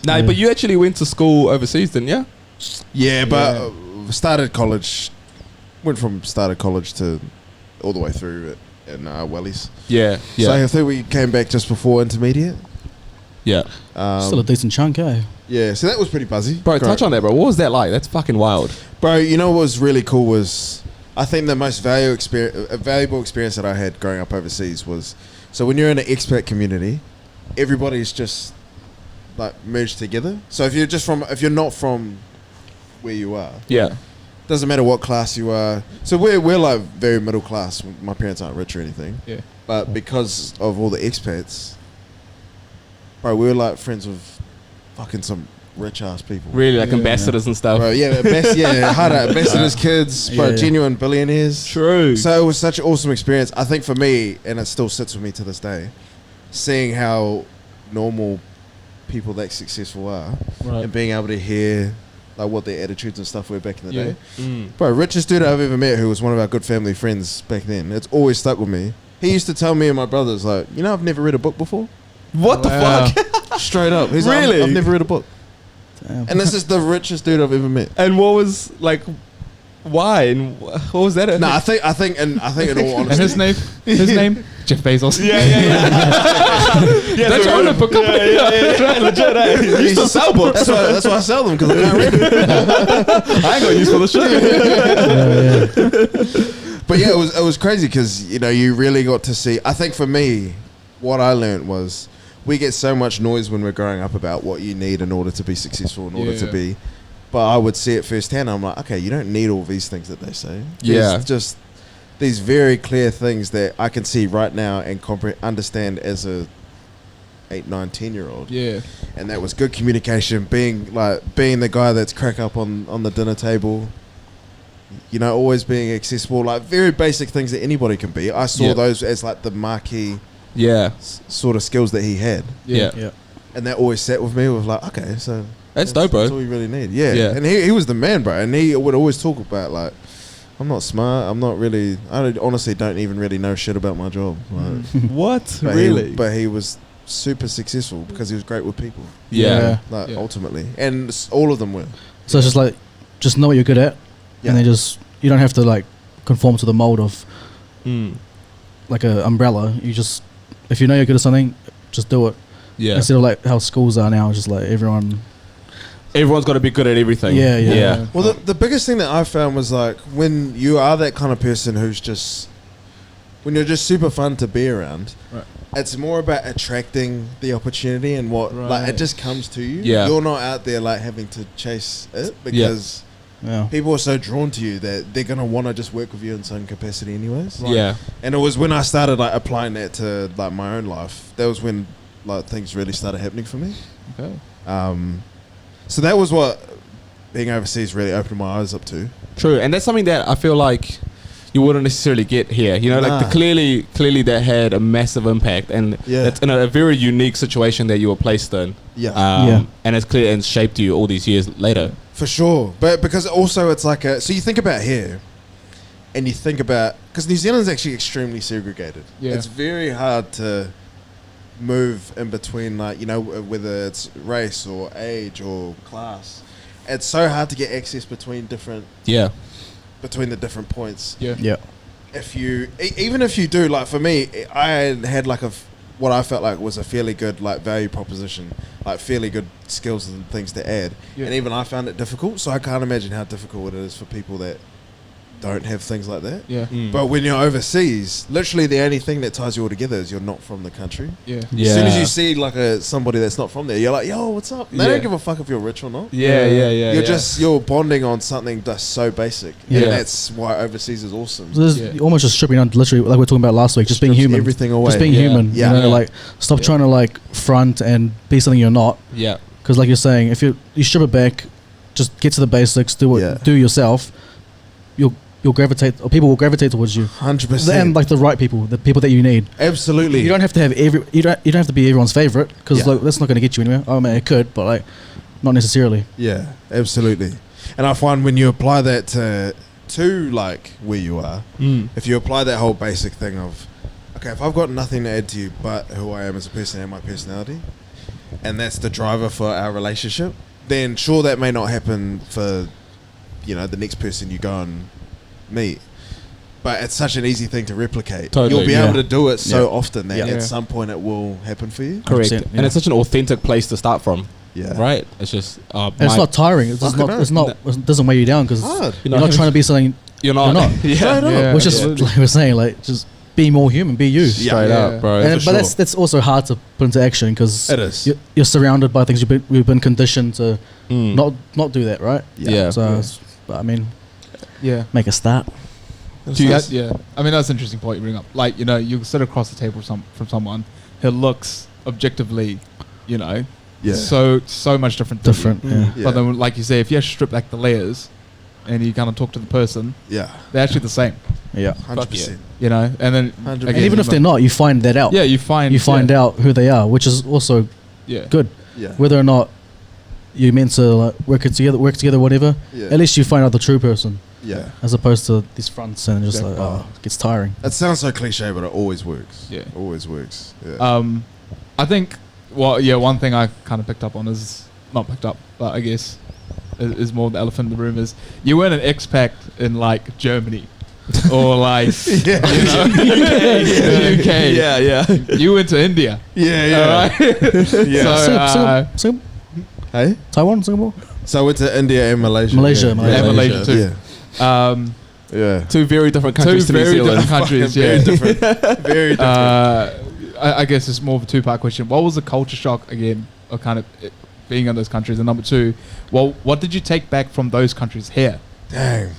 Nah, but you actually went to school overseas, didn't you? Yeah, but started college to all the way through it in Wellies. Yeah. So I think we came back just before intermediate. Yeah. Still a decent chunk, eh? Yeah, so that was pretty buzzy. Bro, touch on that, bro. What was that like? That's fucking wild. Bro, you know what was really cool was, I think the most valuable experience that I had growing up overseas was, so when you're in an expat community, everybody's just like merged together. So if you're not from where you are, doesn't matter what class you are. So we're like very middle class. My parents aren't rich or anything. Yeah. But because of all the expats, bro, we were like friends with fucking some rich ass people. Really, like ambassadors and stuff. Bro, ambassadors, kids, bro, genuine billionaires. True. So it was such an awesome experience. I think for me, and it still sits with me to this day, seeing how normal people that successful are, and being able to hear like what their attitudes and stuff were back in the day. Bro, richest dude I've ever met, who was one of our good family friends back then. It's always stuck with me. He used to tell me and my brothers, like, you know, I've never read a book before. What the fuck? Straight up. He's really? like, I've never read a book. Damn. And this is the richest dude I've ever met. And what was like? Why? And what was that? No, I think in all honesty. And his name, Jeff Bezos. Yeah. That's own a book company. Yeah. Legit. You used to sell books. That's why I sell them, because I can't read them. I ain't got use for the shit. But yeah, it was crazy because, you know, you really got to see. I think for me, what I learned was, we get so much noise when we're growing up about what you need in order to be successful, in order to be. But I would see it firsthand. I'm like, okay, you don't need all these things that they say. There's just these very clear things that I can see right now and understand as a 8, 9, 10-year-old. Yeah. And that was good communication, being the guy that's crack up on the dinner table. You know, always being accessible, like very basic things that anybody can be. I saw those as like the marquee sort of skills that he had. Yeah. And that always sat with me with like, okay, so that's dope, bro. That's all you really need. Yeah. And he was the man, bro. And he would always talk about like, I'm not smart. I honestly don't even really know shit about my job. Like, what? But Really? But he was super successful because he was great with people. Yeah. Ultimately. And all of them were. So it's just like, just know what you're good at. Yeah. And then you don't have to like conform to the mold of like an umbrella. You just, if you know you're good at something, just do it. Yeah. Instead of like how schools are now, just like everyone's got to be good at everything. Yeah. Well, the biggest thing that I found was like, when you are that kind of person when you're just super fun to be around, it's more about attracting the opportunity and what like it just comes to you. Yeah. You're not out there like having to chase it because people are so drawn to you that they're gonna want to just work with you in some capacity anyways. And it was when I started like applying that to like my own life, that was when like things really started happening for me. So that was what being overseas really opened my eyes up to. True, and that's something that I feel like you wouldn't necessarily get here. You know, like clearly that had a massive impact, and it's in a very unique situation that you were placed in. And it's clear and shaped you all these years later. For sure, but because also it's like so you think about here, and you think about, because New Zealand's actually extremely segregated. It's very hard to move in between, like, you know, whether it's race or age or class. It's so hard to get access between the different points. If you even if you do, like for me, I had like what I felt like was a fairly good like value proposition, like fairly good skills and things to add, and even I found it difficult. So I can't imagine how difficult it is for people that don't have things like that. But when you're overseas, literally the only thing that ties you all together is you're not from the country. As soon as you see like somebody that's not from there, you're like, yo, what's up? They don't give a fuck if you're rich or not. You're bonding on something that's so basic. And that's why overseas is awesome. So you're almost just stripping down, literally, like we were talking about last week, just being human. Everything away. Just being human. You know, like stop trying to like front and be something you're not. Because like you're saying, if you strip it back, just get to the basics, do yourself, you'll gravitate, or people will gravitate towards you. 100%. And like the right people, the people that you need. Absolutely. You don't have to have you don't have to be everyone's favorite, because like that's not going to get you anywhere. I mean, it could, but like not necessarily. Yeah, absolutely. And I find when you apply that to like where you are, if you apply that whole basic thing of, okay, if I've got nothing to add to you but who I am as a person and my personality, and that's the driver for our relationship, then sure, that may not happen for, the next person you go and meet. But it's such an easy thing to replicate. Totally, You'll be able to do it so often that at some point it will happen for you. Correct. And it's such an authentic place to start from. Yeah. Right? It's just... it's not tiring. It doesn't weigh you down because you're not trying to be something you're not. Which is, like we're saying, like, just be more human, be you. Straight up, bro. But that's also hard to put into action because you're surrounded by things we've been conditioned to not do that, right? Yeah. So, but I mean, make a start. I mean, that's an interesting point you bring up. Like, you sit across the table from someone who looks objectively, so much different. But then, like you say, if you actually strip back the layers and you kind of talk to the person, they're actually the same. 100%. And then again, and even if they're not, you find that out. Yeah, you find out who they are, which is also good. Yeah. Whether or not you're meant to work together, whatever. Yeah. At least you find out the true person. Yeah. As opposed to these fronts and just it gets tiring. It sounds so cliche, but it always works. Yeah. Always works. Yeah. I think, one thing I kind of picked up on is, not picked up, but I guess is more the elephant in the room is you weren't an expat in like Germany. Or like UK. Yeah. You went to India. Yeah. Right? So, hey? Taiwan, Singapore? So I went to India and Malaysia. Malaysia too. Two very different countries to New Zealand. Very different. Very different. I guess it's more of a two-part question. What was the culture shock again of kind of being in those countries? And number two, what did you take back from those countries here? Dang.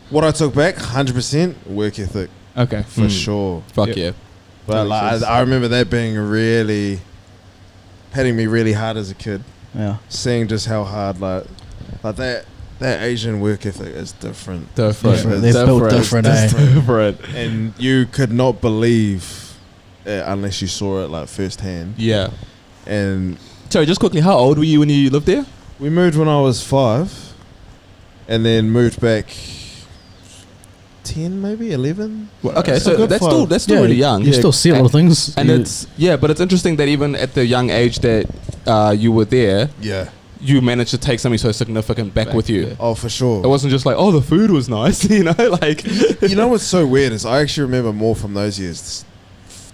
What I took back, 100% work ethic. Okay. For sure. Fuck yeah. But I remember that being really, hitting me really hard as a kid. Yeah. Seeing just how hard, like that Asian work ethic is different. They're built different. And you could not believe it unless you saw it like firsthand. Yeah. And sorry, just quickly, how old were you when you lived there? We moved when I was 5, and then moved back 10, maybe 11. Well, okay, so that's still really young. You still see a lot of things, and but it's interesting that even at the young age that you were there, you managed to take something so significant back with you. Yeah. Oh, for sure. It wasn't just like, the food was nice, like. What's so weird is I actually remember more from those years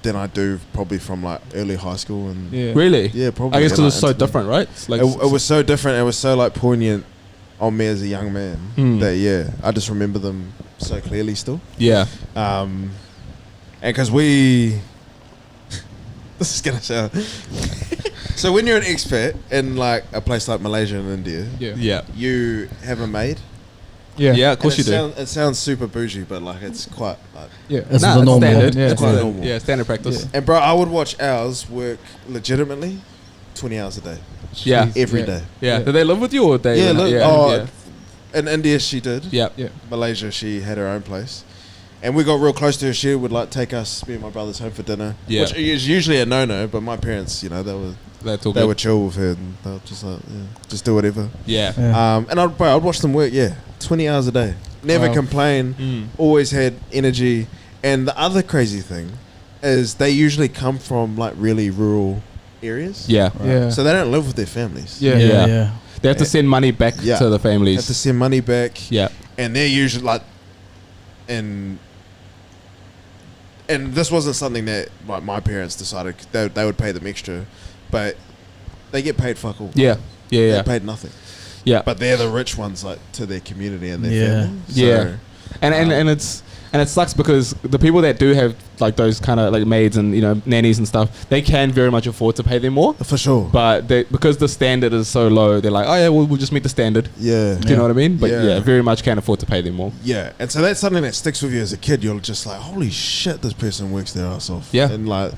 than I do probably from like early high school and. Yeah. Really? Yeah, probably. I guess because it was so different, right? Like it was so different. It was so like poignant on me as a young man that I just remember them so clearly still. Yeah. And because this is gonna sound. So when you're an expat in like a place like Malaysia and India, you have a maid. Yeah, of course you do. It sounds super bougie, but like it's quite like it's the normal. Standard. It's quite normal. Yeah, standard practice. Yeah. And bro, I would watch ours work legitimately 20 hours a day. Yeah, every day. Yeah. Did they live with you or they? In India she did. Yeah. Malaysia she had her own place. And we got real close to her. She would like take us, me and my brothers, home for dinner. Yeah. Which is usually a no-no, but my parents, they were chill with her and they were just like, just do whatever. Yeah. And I'd watch them work, 20 hours a day. Never complain. Always had energy. And the other crazy thing is they usually come from like really rural areas. Yeah. Right? Yeah. So they don't live with their families. Yeah. They have to send money back to the families. Have to send money back. Yeah. And they're usually like, and this wasn't something that like my parents decided they would pay them extra, but they get paid fuck all. Yeah. They get paid nothing. Yeah. But they're the rich ones like to their community and their family. So, and it sucks because the people that do have like those kind of like maids and nannies and stuff, they can very much afford to pay them more. For sure. But because the standard is so low, they're like, we'll just meet the standard. Yeah. Do you know what I mean? But very much can't afford to pay them more. Yeah. And so that's something that sticks with you as a kid. You're just like, holy shit, this person works their ass off. Yeah. And like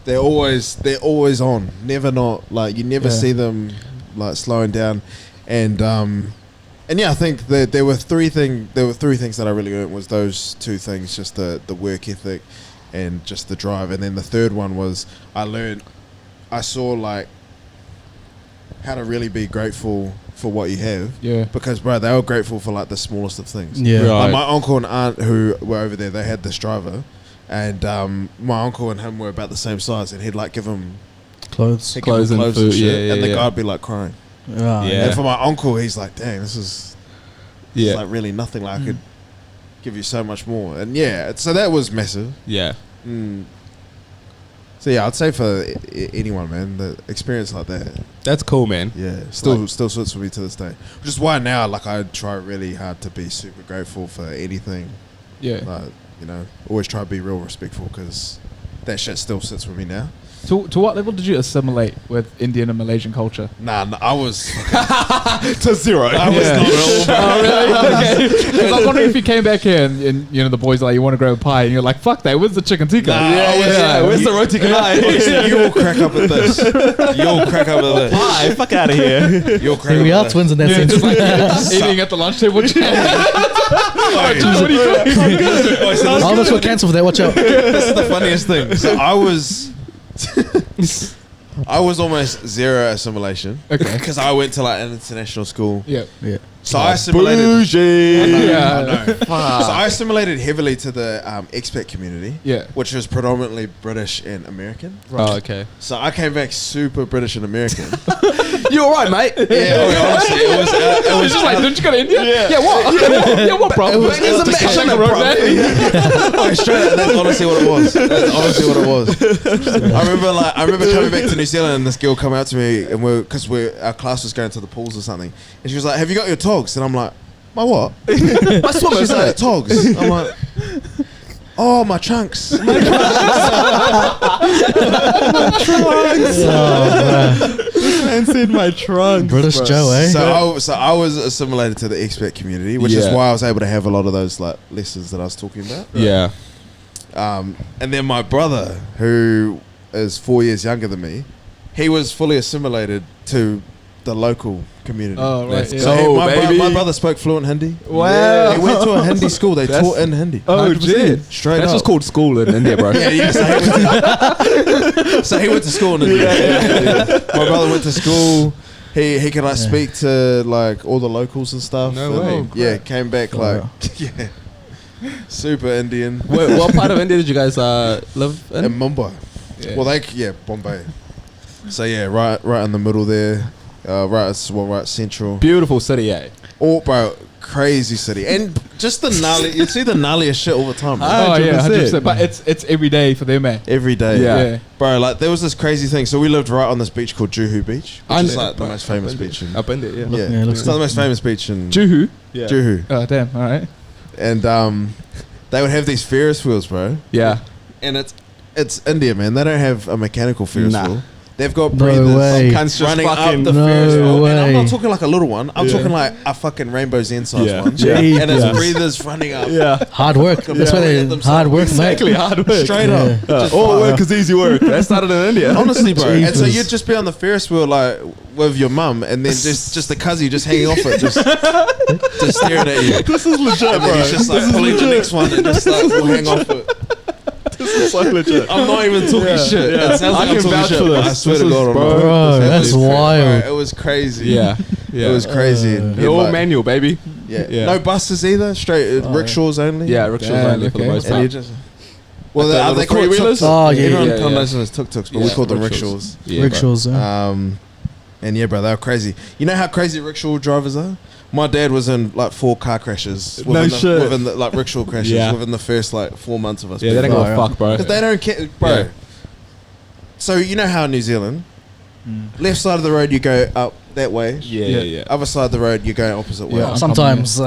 they're always on. Never not like you never see them like slowing down. And I think that there were three things that I really learned was those two things, just the work ethic and just the drive. And then the third one was I saw like how to really be grateful for what you have. Yeah. Because bro, they were grateful for like the smallest of things. Yeah. Right. Like my uncle and aunt who were over there, they had this driver, and my uncle and him were about the same size, and he'd like give him Clothes. Clothes and clothes food, and shit. yeah, And the yeah. guy'd be like crying. Yeah. And for my uncle, he's like, dang, this is like really nothing. Like I could give you so much more. And so that was massive. Yeah. So yeah, I'd say for anyone, man, the experience like that. That's cool, man. Yeah, still sits with me to this day. Which is why now, like, I try really hard to be super grateful for anything. Yeah. Like, you know, always try to be real respectful because that shit still sits with me now. To what level did you assimilate with Indian and Malaysian culture? Nah, I was To zero. I was not real. Oh, really? Okay. Because I was wondering if you came back here and you know the boys are like, you want to grab a pie, and you're like, fuck that, where's the chicken tikka? Where's the roti canai? You will crack up at this. You'll crack up at this. Pie, fuck out of here. You'll crack Hey, up we at are this. twins in that sense. Just like eating at the lunch table. What are you doing? I'll just got cancelled for that. Watch out. This is the funniest thing. So I was almost zero assimilation. Okay. Because I went to like an international school. Yeah. Yeah. So I assimilated. Bougie. I know. So I assimilated heavily to the expat community. Yeah. Which was predominantly British and American. Oh, okay. So I came back super British and American. You all right, mate? Honestly, it was Just like, didn't you go to India? Yeah. Yeah, what? Yeah, what, bro? It was There's a just match like on the road, man. Like, straight up, that's honestly what it was. That's honestly what it was. I remember coming back to New Zealand and this girl come out to me and our class was going to the pools or something, and she was like, "Have you got your togs?" And I'm like, "My what?" My swimmers. She's like, "Togs." I'm like, "Oh, my trunks." Man said my trunk. British Joe, eh? So I was assimilated to the expat community, which is why I was able to have a lot of those like lessons that I was talking about. Yeah. And then my brother, who is 4 years younger than me, he was fully assimilated to the local community. Oh, right. Let's Yeah. go. My brother spoke fluent Hindi. Wow. He went to a Hindi school. They taught in Hindi. Oh, 100%. shit. Straight That's up. just called school in India, bro. Yeah. So he went to school in India. Yeah. My brother went to school. He could like speak to like all the locals and stuff. No and, way. Yeah, came back like super Indian. What part of India did you guys live in? In Mumbai. Yeah. Well, Bombay. So yeah, right in the middle there, right central. Beautiful city, eh? Oh, bro, crazy city, and just the gnarly. You see the gnarliest shit all the time, bro. Oh, yeah, 100%. 100%. But it's every day for them, man. Every day. Yeah. Bro, like there was this crazy thing. So we lived right on this beach called Juhu Beach, which I is know. like the most famous beach in. Up in there, yeah. Yeah, Yeah, it looks it's not the most famous beach in Juhu. Yeah. Juhu, Oh, damn. All right. and they would have these Ferris wheels, bro, Yeah. and it's India, man. They don't have a mechanical Ferris Nah. wheel. They've got No breathers. way. Some cunts just Running up fucking the No Ferris wheel, and I'm way. not talking like a little one. I'm Yeah. talking like a fucking Rainbow Zen size Yeah. one, Yeah. and it's Yeah. breathers running up. Yeah. Hard work. That's why they hard work, mate. Exactly, hard work. Straight Yeah. up. All work is easy work. That started in India. Honestly, bro. And so Jesus. you'd just be on the Ferris wheel like with your mum, and then just the cuzzy just hanging off it, just staring at you. This is legit, And then he's just like pulling the next one and just like will hang off it. This is so legit. I'm not even talking shit. Yeah. It sounds like I I'm can talking vouch shit, for but this. I swear This to is- God, I'm bro, not. Bro, It that's was cra- wild. bro, it was crazy. Yeah. Yeah. It was crazy. And They're all like- manual, baby. Yeah. Yeah. No buses either. Straight Oh, rickshaws only. Yeah, rickshaws Damn, only for the okay. most And you part. just. Well, Like the they little call it three-wheelers? tuk-tuk. Oh, yeah, Everyone yeah, kind yeah. of knows them as tuk-tuks, but we Yeah, call them rickshaws. rickshaws. Yeah, bro. Rickshaws, yeah. And yeah, bro, they were crazy. You know how crazy rickshaw drivers are? My dad was in like 4 car crashes. No shit. Within the, like rickshaw crashes Yeah. within the first like 4 months of us. Yeah, they don't being give a Oh, yeah. fuck, bro. because they don't care, bro. Yeah. So you know how in New Zealand, left side of the road you go up that way. Yeah, Yeah. yeah, yeah. Other side of the road you're going opposite way. Yeah. Sometimes,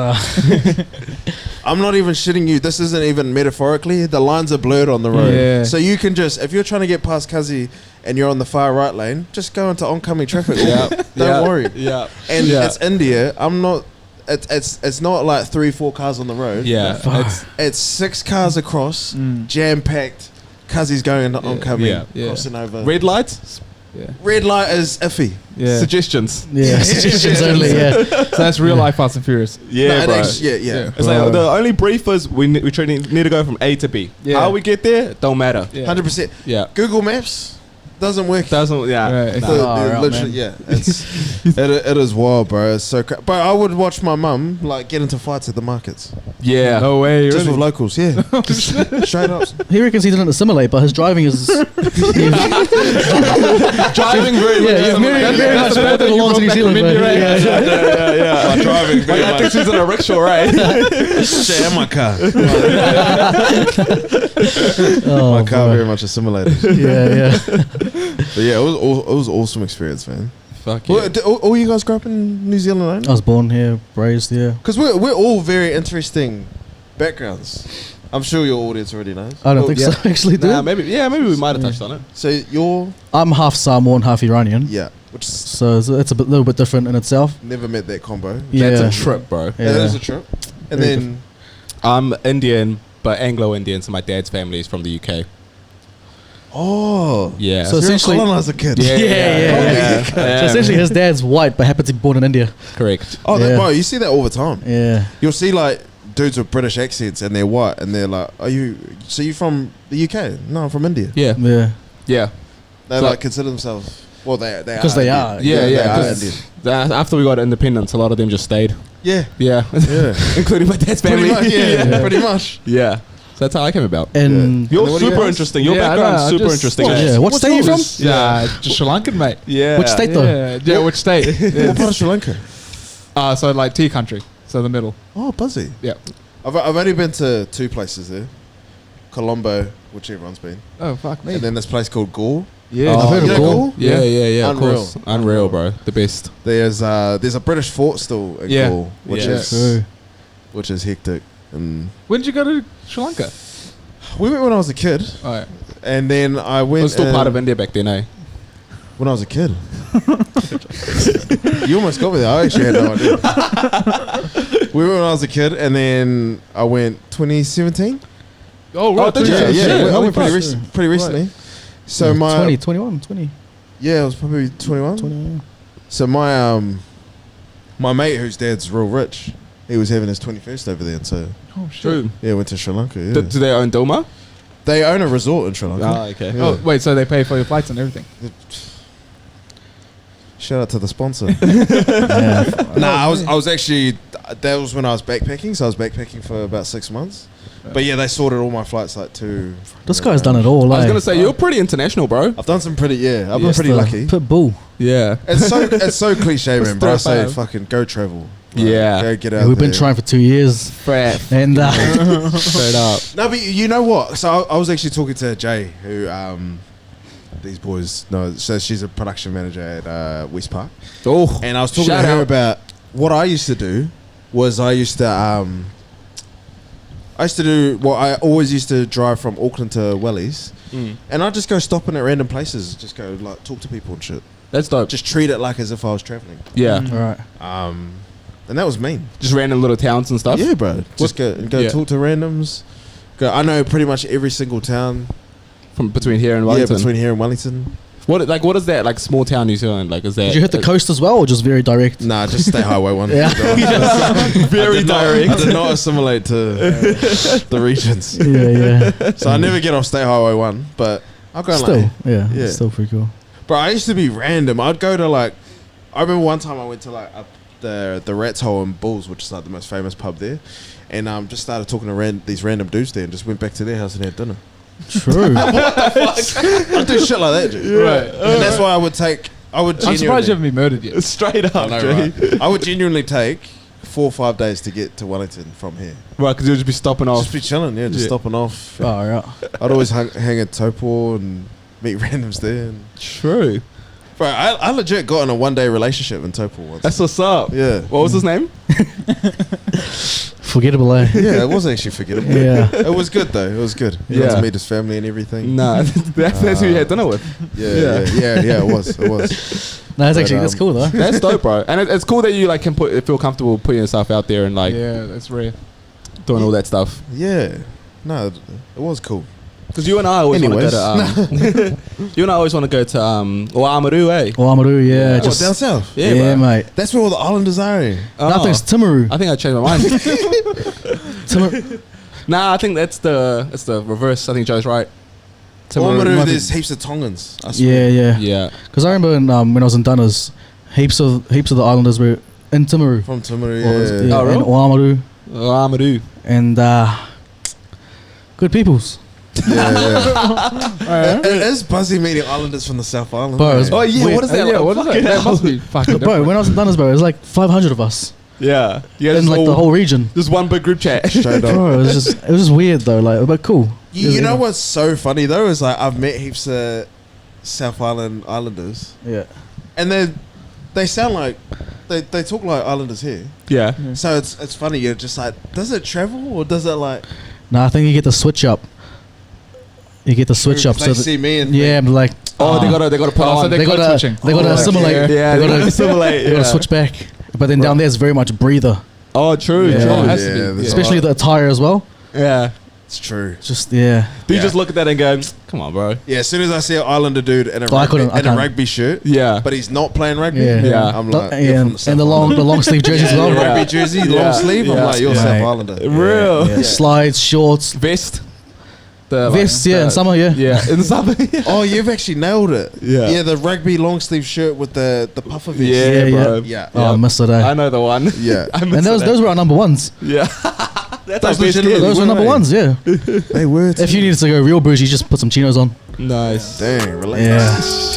I'm not even shitting you. This isn't even metaphorically. The lines are blurred on the road. Yeah. So you can just, if you're trying to get past Kazi and you're on the far right lane, just go into oncoming traffic. Yeah. Don't worry. Yeah. And Yeah. it's India. I'm not. It's not like 3-4 cars on the road. Yeah. Fuck. It's 6 cars across, jam packed. Kazi's going into oncoming, Yeah. Yeah. crossing over. Red lights? Yeah. Red light is iffy. Yeah. Suggestions. yeah, suggestions only, yeah. So that's real life Fast and Furious. Yeah, No, it bro. actually- yeah. Yeah. It's like the only brief is we need to go from A to B. Yeah. How we get there, don't matter. Yeah. 100%. Yeah. Google Maps, Doesn't work. Yeah. Right. Literally, yeah. It is wild, bro. It's so but I would watch my mum like get into fights at the markets. Yeah. No way. Just Really? with locals, yeah. Straight up. He reckons he didn't assimilate, but his driving is. Driving very very much better than belongs to New Zealand, bro. Yeah. Driving very I think much. she's in a rickshaw, right? Share my car. Oh, My car bro. very much assimilated. Yeah. But yeah, it was awesome experience, man. Fuck yeah. Well, all you guys grew up in New Zealand, I was born here, raised here. because we're all very interesting backgrounds. I'm sure your audience already knows. I don't think so, actually, dude. Nah, maybe we might have touched on it. So you're I'm half Samoan, half Iranian. yeah, which So it's a little bit different in itself. never met that combo. Yeah. That's a trip, bro. Yeah. That is a trip. And Very then I'm Indian, but Anglo-Indian, so my dad's family is from the UK. Yeah. So you're a essentially- colonizer kid. Yeah. So essentially, his dad's white, but happened to be born in India. Correct. Oh, Yeah. bro, you see that all the time. Yeah. You'll see like dudes with British accents and they're white and they're like, "Are you? So you from the UK? No, I'm from India." Yeah. Yeah. Yeah. They So- like consider themselves. Well, they Because they are. Yeah, they are 'cause Indian. after we got independence, a lot of them just stayed. Yeah, Yeah. yeah. Including my dad's Pretty family. much. Yeah, Yeah. pretty much. Yeah. So that's how I came about. And And You're then what do you super guys- interesting. Your Yeah, I background's know, I super just- interesting. What- eh? yeah, what state are you from? Yeah, just Sri Lankan, mate. Yeah. Which state though? Yeah, which state? What part of Sri Lanka? So like tea country, so the middle. Oh, Buzzy. Yeah. I've only been to 2 places there. Colombo, which everyone's been, Oh fuck me. and then this place called Gore. Yeah, I've heard You of know Gore. Gore? Yeah, of Unreal. course. Unreal, bro. The best. There's a British fort still in Yeah. Gore, which Yeah. is hectic. And When did you go to Sri Lanka? we went when I was a kid, Oh, yeah. and then I It went. was still part of India back then, eh? When I was a kid. You almost got me there. I actually had no idea. We went when I was a kid, and then I went 2017. Oh, right. did you? Yeah, shit. I Holy went pretty, fuck. pretty recently. So Yeah, my 20, 21, 20. yeah, it was probably 21. 21. So my my mate whose dad's real rich, he was having his 21st over there, and so Oh shit. True. yeah, went to Sri Lanka. Yeah. Do they own Dilma? They own a resort in Sri Lanka. Ah, okay. Yeah. Oh wait, so they pay for your flights and everything? Shout out to the sponsor. Yeah. Nah, I was actually that was when I was backpacking, so I was backpacking for about 6 months. But yeah, they sorted all my flights like to. This guy's done it all. I was eh? gonna say you're pretty international, bro. I've done some pretty I've been Just pretty the lucky. Pit bull. Yeah. It's so cliche, man. But I say five. fucking go travel. Like, Yeah. go get out. Yeah, we've been there. trying for 2 years. Frat. And Straight up. No, but you know what? So I was actually talking to Jay, who these boys know. So she's a production manager at West Park, Oh. and I was talking Shout to her out. about what I used to do. I used to do. Well, I always used to drive from Auckland to Wellies, and I'd just go stopping at random places, just go like talk to people and shit. That's dope. Just treat it like as if I was traveling. Yeah. all right. And that was mean. Just random little towns and stuff. Yeah, bro. Just go Yeah. talk to randoms. Go. I know pretty much every single town. From between here and Wellington. Yeah, between here and Wellington. What is that like? Small town New Zealand, like is that? Did you hit the coast as well, or just very direct? Nah, just stay Highway 1. Yeah. Very direct. I did not assimilate to the regions. Yeah. So I never get off State Highway 1, but I'll go Still, like... yeah, Yeah. still pretty cool. Bro, I used to be random. I'd go to like... I remember one time I went to like up the Rat's Hole in Bulls, which is like the most famous pub there, and just started talking to these random dudes there and just went back to their house and had dinner. True. I do shit like that, dude. Right. And that's why I would I'm surprised you haven't been murdered yet. Straight up, I know, Jay. right? I would genuinely take 4 or 5 days to get to Wellington from here. Right, because you'll just be stopping off. Just be chilling, just Yeah. stopping off. Oh, right. I'd always hang at Taupo and meet randoms there. And True. bro, I legit got in a 1-day relationship in Taupo once. That's what's up. Yeah. What was his name? Forgettable, eh? Yeah, it was actually forgettable. Yeah. It was good though. It was good. You got Yeah. to meet his family and everything. Nah, that's who you had dinner with. Yeah. It was. No, that's But, actually that's cool though. That's dope, bro. And it's cool that you like can feel comfortable putting yourself out there and like Yeah, that's rare. doing all that stuff. Yeah. No, it was cool. Because you and I always want to Anyways. go to you and I always want to go to Oamaru, eh? Oamaru, yeah. What, Just, down south? Yeah, yeah, bro. mate. That's where all the islanders are. Eh? Oh. No, I think it's Timaru. I think I changed my mind. Timaru. Nah, I think it's the reverse. I think Joe's right. Oamaru, there's heaps of Tongans. Yeah. Because I remember when I was in Dunners, heaps of the islanders were in Timaru. From Timaru, yeah. Oh, really? And Oamaru. Oamaru. And good peoples. It is buzzy meeting islanders from the South Island. Bro, Oh yeah, what is that? Yeah, what is that? That must be fucking bro, when I was in Dunners, bro, it was like 500 of us. Yeah. In like the whole region. Just one big group chat. Straight up. Bro, it was just weird though, like, but cool. You know what's so funny though is like I've met heaps of South Island islanders. Yeah. And they sound like they talk like islanders here. Yeah. So it's funny. You're just like, does it travel or does it like? No, I think you get the switch up. You get the switch up. They see me and I'm like, they gotta put on. So they gotta assimilate. Yeah, they gotta assimilate. They gotta switch back. But then down there it's very much breather. Oh, true. Yeah. True. It has to be. Especially the attire as well. Yeah. It's true. Just Do you just look at that and go, come on, bro? Yeah, as soon as I see an Islander dude in a I rugby shirt, Yeah. but he's not playing rugby, Yeah. I'm like, and the long sleeve jersey as well. the rugby jersey, long sleeve, I'm like, you're South Islander. Real. Yeah. Slides, shorts, Vest. vests, in summer, Yeah, in summer. Oh, you've actually nailed it. Yeah. Yeah, the rugby long sleeve shirt with the puffer vest. Yeah, bro. Yeah. Oh, I missed it. I know the one. Yeah. I And missed those were our number ones. Yeah. That's Those our best legitimate- kid. Those were number they? ones, yeah. They were. If you needed to go real bougie, just put some chinos on. Nice. Dang, relax. Yeah.